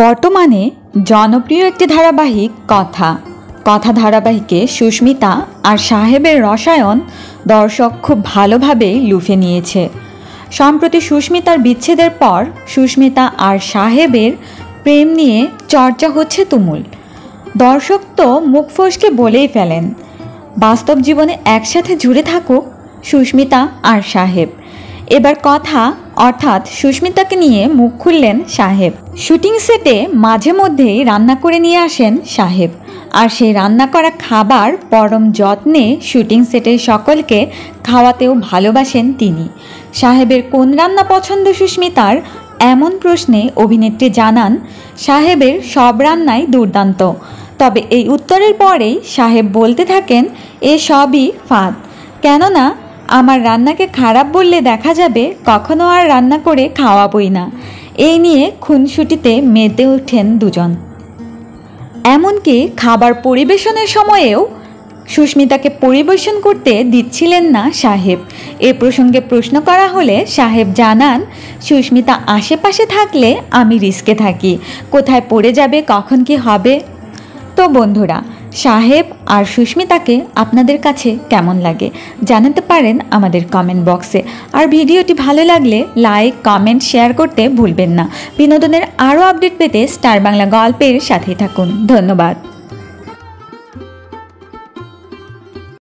বর্তমানে জনপ্রিয় একটি ধারাবাহিক কথা ধারাবাহিকে সুস্মিতা আর সাহেবের রসায়ন দর্শক খুব ভালোভাবেই লুফে নিয়েছে। সম্প্রতি সুস্মিতার বিচ্ছেদের পর সুস্মিতা আর সাহেবের প্রেম নিয়ে চর্চা হচ্ছে তুমুল। দর্শক তো মুখ ফসকে বলেই ফেলেন, বাস্তব জীবনে একসাথে জুড়ে থাকুক সুস্মিতা আর সাহেব। এবার কথা অর্থাৎ সুস্মিতাকে নিয়ে মুখ খুললেন সাহেব। শুটিং সেটে মাঝে মধ্যেই রান্না করে নিয়ে আসেন সাহেব, আর সেই রান্না করা খাবার পরম যত্নে শুটিং সেটের সকলকে খাওয়াতেও ভালোবাসেন তিনি। সাহেবের কোন রান্না পছন্দ সুস্মিতার, এমন প্রশ্নে অভিনেত্রী জানান সাহেবের সব রান্নাই দুর্দান্ত। তবে এই উত্তরের পরেই সাহেব বলতে থাকেন এ সবই ফাঁদ, কেননা আমার রান্নাকে খারাপ বললে দেখা যাবে কখনো আর রান্না করে খাওয়াবই না। এই নিয়ে খুনসুটিতে মেতে ওঠেন দুজন। এমনকি খাবার পরিবেশনের সময়েও সুস্মিতাকে পরিবেশন করতে দিচ্ছিলেন না সাহেব। এ প্রসঙ্গে প্রশ্ন করা হলে সাহেব জানান, সুস্মিতা আশেপাশে থাকলে আমি রিস্কে থাকি, কোথায় পড়ে যাবে কখন কি হবে। তো বন্ধুরা, সাহেব আর সুস্মিতাকে আপনাদের কাছে কেমন লাগে জানাতে পারেন আমাদের কমেন্ট বক্সে। আর ভিডিওটি ভালো লাগলে লাইক, কমেন্ট, শেয়ার করতে ভুলবেন না। বিনোদনের আরও আপডেট পেতে স্টার বাংলা গল্পের সাথেই থাকুন। ধন্যবাদ।